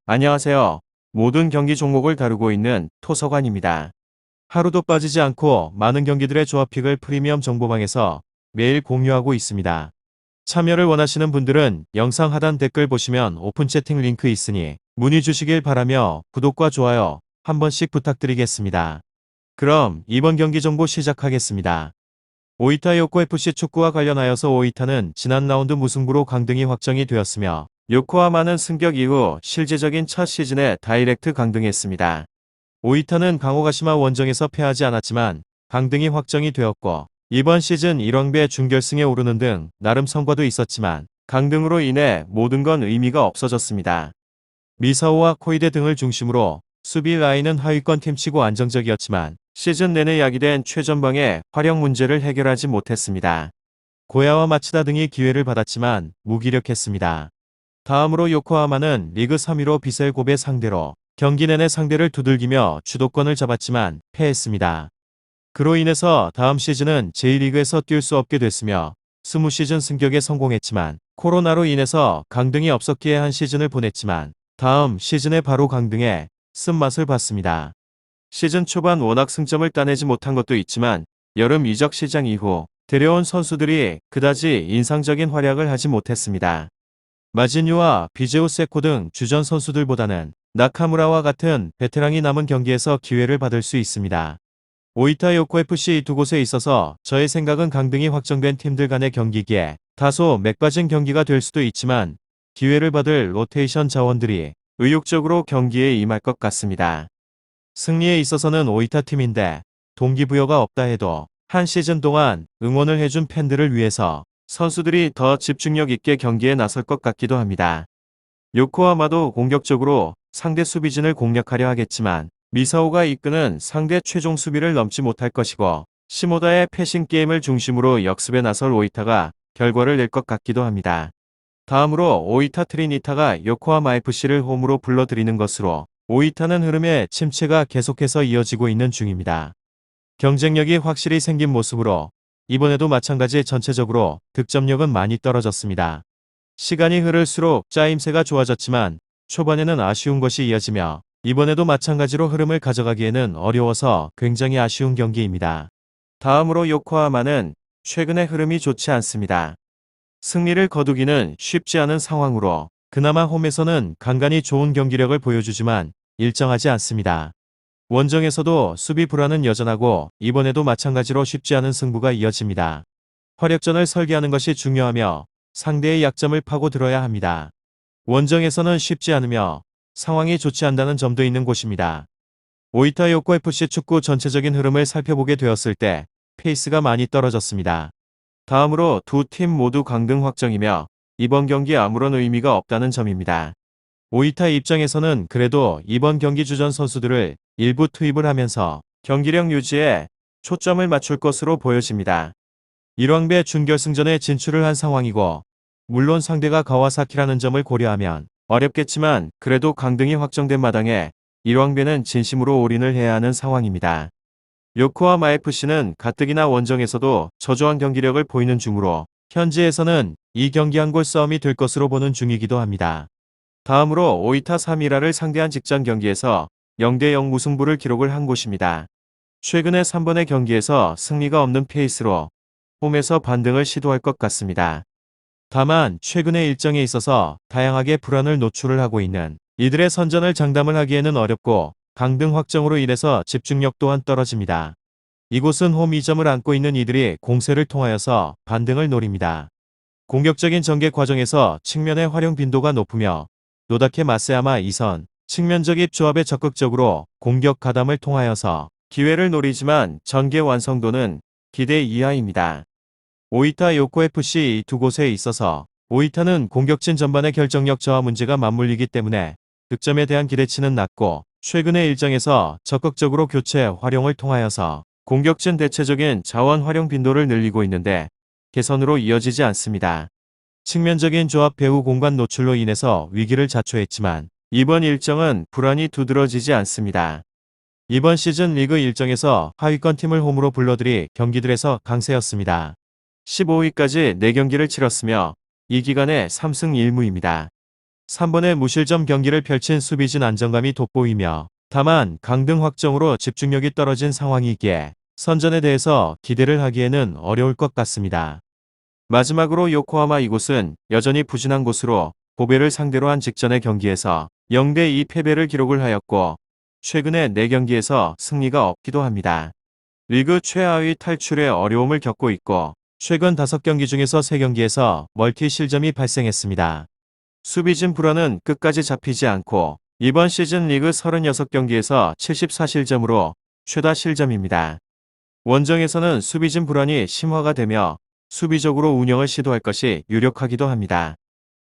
안녕하세요. 모든 경기 종목을 다루고 있는 토서관입니다. 하루도 빠지지 않고 많은 경기들의 조합픽을 프리미엄 정보방에서 매일 공유하고 있습니다. 참여를 원하시는 분들은 영상 하단 댓글 보시면 오픈 채팅 링크 있으니 문의 주시길 바라며 구독과 좋아요 한 번씩 부탁드리겠습니다. 그럼 이번 경기 정보 시작하겠습니다. 오이타 요코FC 축구와 관련하여서 오이타는 지난 라운드 무승부로 강등이 확정이 되었으며 요코하마는 승격 이후 실제적인 첫 시즌에 다이렉트 강등했습니다. 오이타는 강호가시마 원정에서 패하지 않았지만 강등이 확정이 되었고 이번 시즌 1왕배 준결승에 오르는 등 나름 성과도 있었지만 강등으로 인해 모든 건 의미가 없어졌습니다. 미사오와 코이데 등을 중심으로 수비 라인은 하위권 팀치고 안정적이었지만 시즌 내내 야기된 최전방의 활용 문제를 해결하지 못했습니다. 고야와 마치다 등이 기회를 받았지만 무기력했습니다. 다음으로 요코하마는 리그 3위로 비셀 고베 상대로 경기 내내 상대를 두들기며 주도권을 잡았지만 패했습니다. 그로 인해서 다음 시즌은 제1리그에서 뛸 수 없게 됐으며 20시즌 승격에 성공했지만 코로나로 인해서 강등이 없었기에 한 시즌을 보냈지만 다음 시즌에 바로 강등해 쓴맛을 봤습니다. 시즌 초반 워낙 승점을 따내지 못한 것도 있지만 여름 이적 시장 이후 데려온 선수들이 그다지 인상적인 활약을 하지 못했습니다. 마지뉴와 비제우 세코 등 주전 선수들보다는 나카무라와 같은 베테랑이 남은 경기에서 기회를 받을 수 있습니다. 오이타 요코FC 두 곳에 있어서 저의 생각은 강등이 확정된 팀들 간의 경기기에 다소 맥빠진 경기가 될 수도 있지만 기회를 받을 로테이션 자원들이 의욕적으로 경기에 임할 것 같습니다. 승리에 있어서는 오이타 팀인데 동기부여가 없다 해도 한 시즌 동안 응원을 해준 팬들을 위해서 선수들이 더 집중력 있게 경기에 나설 것 같기도 합니다. 요코하마도 공격적으로 상대 수비진을 공략하려 하겠지만 미사오가 이끄는 상대 최종 수비를 넘지 못할 것이고 시모다의 패싱 게임을 중심으로 역습에 나설 오이타가 결과를 낼 것 같기도 합니다. 다음으로 오이타 트리니타가 요코하마 FC를 홈으로 불러들이는 것으로 오이타는 흐름의 침체가 계속해서 이어지고 있는 중입니다. 경쟁력이 확실히 생긴 모습으로 이번에도 마찬가지 전체적으로 득점력은 많이 떨어졌습니다. 시간이 흐를수록 짜임새가 좋아졌지만 초반에는 아쉬운 것이 이어지며 이번에도 마찬가지로 흐름을 가져가기에는 어려워서 굉장히 아쉬운 경기입니다. 다음으로 요코하마는 최근에 흐름이 좋지 않습니다. 승리를 거두기는 쉽지 않은 상황으로 그나마 홈에서는 간간히 좋은 경기력을 보여주지만 일정하지 않습니다. 원정에서도 수비 불안은 여전하고 이번에도 마찬가지로 쉽지 않은 승부가 이어집니다. 화력전을 설계하는 것이 중요하며 상대의 약점을 파고들어야 합니다. 원정에서는 쉽지 않으며 상황이 좋지 않다는 점도 있는 곳입니다. 오이타 요코FC 축구 전체적인 흐름을 살펴보게 되었을 때 페이스가 많이 떨어졌습니다. 다음으로 두 팀 모두 강등 확정이며 이번 경기 아무런 의미가 없다는 점입니다. 오이타 입장에서는 그래도 이번 경기 주전 선수들을 일부 투입을 하면서 경기력 유지에 초점을 맞출 것으로 보여집니다. 1왕배 준결승전에 진출을 한 상황이고 물론 상대가 가와사키라는 점을 고려하면 어렵겠지만 그래도 강등이 확정된 마당에 1왕배는 진심으로 올인을 해야 하는 상황입니다. 요코하마 FC는 가뜩이나 원정에서도 저조한 경기력을 보이는 중으로 현지에서는 이 경기 한 골 싸움이 될 것으로 보는 중이기도 합니다. 다음으로 오이타 3위라를 상대한 직전 경기에서 0대0 무승부를 기록을 한 곳입니다. 최근의 3번의 경기에서 승리가 없는 페이스로 홈에서 반등을 시도할 것 같습니다. 다만 최근의 일정에 있어서 다양하게 불안을 노출을 하고 있는 이들의 선전을 장담을 하기에는 어렵고 강등 확정으로 인해서 집중력 또한 떨어집니다. 이곳은 홈 2점을 안고 있는 이들이 공세를 통하여서 반등을 노립니다. 공격적인 전개 과정에서 측면의 활용 빈도가 높으며 노다케 마세야마 2선 측면적 조합에 적극적으로 공격 가담을 통하여서 기회를 노리지만 전개 완성도는 기대 이하입니다. 오이타 요코FC 이 두 곳에 있어서 오이타는 공격진 전반의 결정력 저하 문제가 맞물리기 때문에 득점에 대한 기대치는 낮고 최근의 일정에서 적극적으로 교체 활용을 통하여서 공격진 대체적인 자원 활용 빈도를 늘리고 있는데 개선으로 이어지지 않습니다. 측면적인 조합 배후 공간 노출로 인해서 위기를 자초했지만 이번 일정은 불안이 두드러지지 않습니다. 이번 시즌 리그 일정에서 하위권 팀을 홈으로 불러들이 경기들에서 강세였습니다. 15위까지 4경기를 치렀으며 이 기간에 3승 1무입니다. 3번의 무실점 경기를 펼친 수비진 안정감이 돋보이며 다만 강등 확정으로 집중력이 떨어진 상황이기에 선전에 대해서 기대를 하기에는 어려울 것 같습니다. 마지막으로 요코하마 이곳은 여전히 부진한 곳으로 고베를 상대로 한 직전의 경기에서 0대2 패배를 기록을 하였고 최근에 4경기에서 승리가 없기도 합니다. 리그 최하위 탈출에 어려움을 겪고 있고 최근 5경기 중에서 3경기에서 멀티 실점이 발생했습니다. 수비진 불안은 끝까지 잡히지 않고 이번 시즌 리그 36경기에서 74실점으로 최다 실점입니다. 원정에서는 수비진 불안이 심화가 되며 수비적으로 운영을 시도할 것이 유력하기도 합니다.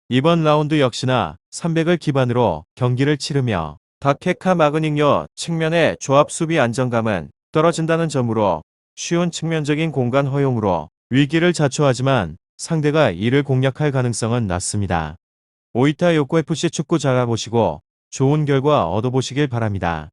이번 라운드 역시나 300을 기반으로 경기를 치르며 다케카 마그닝요 측면의 조합 수비 안정감은 떨어진다는 점으로 쉬운 측면적인 공간 허용으로 위기를 자초하지만 상대가 이를 공략할 가능성은 낮습니다. 오이타 요코FC 축구 잘 알아보시고 좋은 결과 얻어보시길 바랍니다.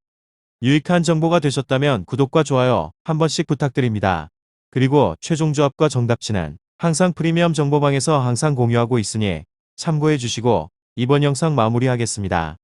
유익한 정보가 되셨다면 구독과 좋아요 한 번씩 부탁드립니다. 그리고 최종 조합과 정답치는 항상 프리미엄 정보방에서 항상 공유하고 있으니 참고해 주시고 이번 영상 마무리하겠습니다.